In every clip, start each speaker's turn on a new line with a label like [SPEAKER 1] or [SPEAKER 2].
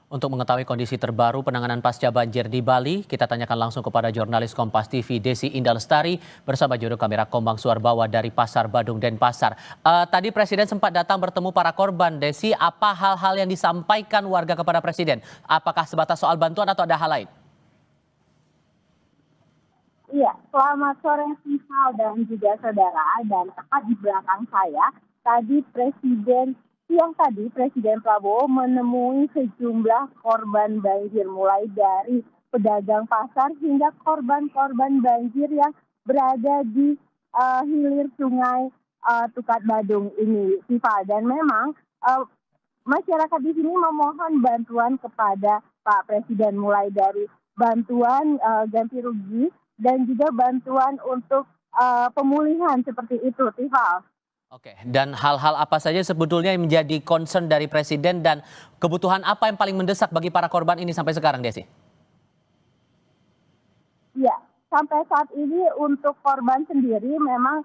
[SPEAKER 1] Untuk mengetahui kondisi terbaru penanganan pasca banjir di Bali, kita tanyakan langsung kepada jurnalis Kompas TV Desi Indah Lestari bersama juru kamera Kombang Suarbawa dari Pasar Badung Denpasar. Tadi Presiden sempat datang bertemu para korban. Desi, apa hal-hal yang disampaikan warga kepada Presiden? Apakah sebatas soal bantuan atau ada hal lain?
[SPEAKER 2] Iya, selamat sore Vival dan juga saudara. Dan tepat di belakang saya, siang tadi Presiden Prabowo menemui sejumlah korban banjir, mulai dari pedagang pasar hingga korban-korban banjir yang berada di hilir sungai Tukat Badung ini, Vival. Dan memang masyarakat di sini memohon bantuan kepada Pak Presiden, mulai dari bantuan ganti rugi dan juga bantuan untuk pemulihan seperti itu, Tiffal.
[SPEAKER 1] Oke, dan hal-hal apa saja sebetulnya yang menjadi concern dari Presiden dan kebutuhan apa yang paling mendesak bagi para korban ini sampai sekarang, Desi?
[SPEAKER 2] Ya, sampai saat ini untuk korban sendiri memang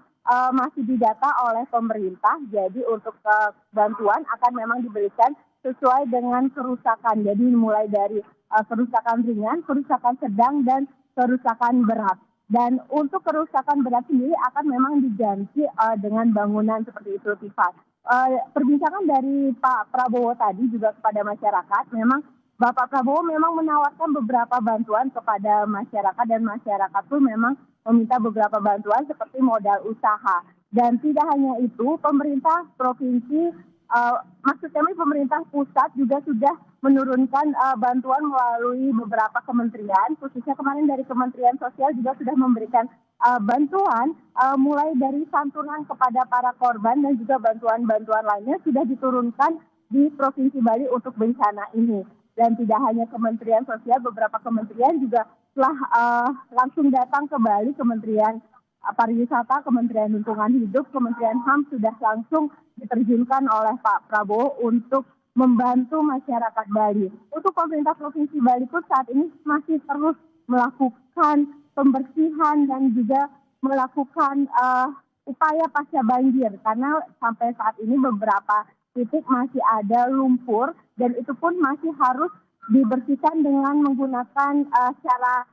[SPEAKER 2] masih didata oleh pemerintah. Jadi untuk bantuan akan memang diberikan sesuai dengan kerusakan. Jadi mulai dari kerusakan ringan, kerusakan sedang, dan kerusakan berat. Dan untuk kerusakan berat sendiri akan memang diganti dengan bangunan seperti itu, Tiffal. Perbincangan dari Pak Prabowo tadi juga kepada masyarakat, memang Bapak Prabowo memang menawarkan beberapa bantuan kepada masyarakat, dan masyarakat pun memang meminta beberapa bantuan seperti modal usaha. Dan tidak hanya itu, pemerintah provinsi, maksud kami pemerintah pusat juga sudah menurunkan bantuan melalui beberapa kementerian, khususnya kemarin dari Kementerian Sosial juga sudah memberikan bantuan mulai dari santunan kepada para korban dan juga bantuan-bantuan lainnya sudah diturunkan di Provinsi Bali untuk bencana ini. Dan tidak hanya Kementerian Sosial, beberapa kementerian juga telah langsung datang ke Bali. Kementerian Pariwisata, Kementerian Lingkungan Hidup, Kementerian HAM sudah langsung diterjunkan oleh Pak Prabowo untuk membantu masyarakat Bali. Untuk pemerintah Provinsi Bali pun saat ini masih terus melakukan pembersihan dan juga melakukan upaya pasca banjir, karena sampai saat ini beberapa titik masih ada lumpur dan itu pun masih harus dibersihkan dengan menggunakan cara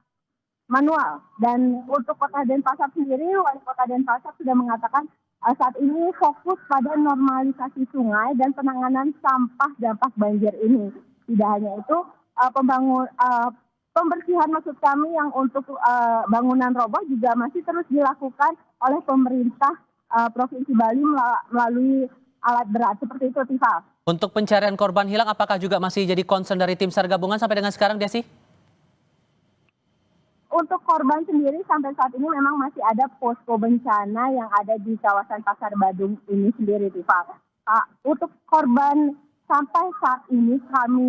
[SPEAKER 2] manual. Dan untuk Kota Denpasar sendiri, Wali Kota Denpasar sudah mengatakan saat ini fokus pada normalisasi sungai dan penanganan sampah dampak banjir ini. Tidak hanya itu, pembersihan maksud kami yang untuk bangunan roboh juga masih terus dilakukan oleh pemerintah Provinsi Bali melalui alat berat seperti itu, Tiffal.
[SPEAKER 1] Untuk pencarian korban hilang, apakah juga masih jadi concern dari tim SAR gabungan sampai dengan sekarang, Desi?
[SPEAKER 2] Untuk korban sendiri sampai saat ini memang masih ada posko bencana yang ada di kawasan Pasar Badung ini sendiri, Tiffal. Untuk korban sampai saat ini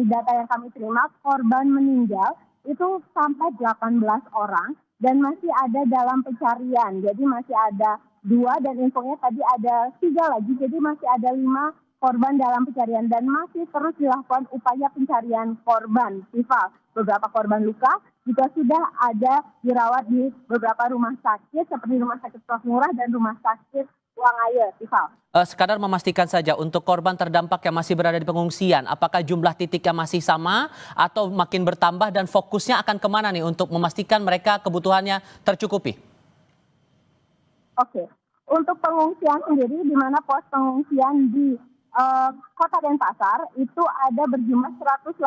[SPEAKER 2] data yang kami terima, korban meninggal itu sampai 18 orang dan masih ada dalam pencarian. Jadi masih ada 2 dan infonya tadi ada 3 lagi. Jadi masih ada 5 korban dalam pencarian dan masih terus dilakukan upaya pencarian korban, Tiffal. Beberapa korban luka juga sudah ada dirawat di beberapa rumah sakit seperti Rumah Sakit Prof Murah dan Rumah Sakit Wangaya, Tiffal.
[SPEAKER 1] Sekadar memastikan saja untuk korban terdampak yang masih berada di pengungsian, apakah jumlah titiknya masih sama atau makin bertambah dan fokusnya akan kemana nih untuk memastikan mereka kebutuhannya tercukupi?
[SPEAKER 2] Oke, untuk pengungsian sendiri di mana pos pengungsian di Kota Denpasar itu ada berjumlah 186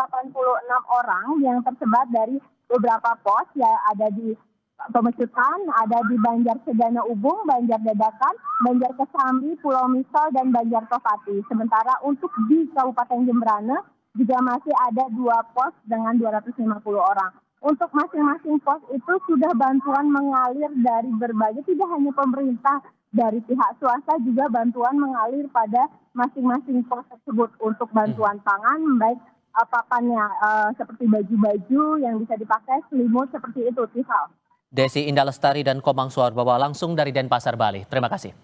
[SPEAKER 2] orang yang tersebar dari beberapa pos, ya ada di Pemecutan, ada di Banjar Sedana Ubung, Banjar Dadakan, Banjar Kesambi, Pulau Misol, dan Banjar Tofati. Sementara untuk di Kabupaten Jemberana juga masih ada 2 pos dengan 250 orang. Untuk masing-masing pos itu sudah bantuan mengalir dari berbagai, tidak hanya pemerintah, dari pihak swasta juga bantuan mengalir pada masing-masing pos tersebut untuk bantuan pangan, baik papannya seperti baju-baju yang bisa dipakai, selimut seperti itu, Tiffal.
[SPEAKER 1] Desi Indah Lestari dan Kombang Suarbawa langsung dari Denpasar, Bali. Terima kasih.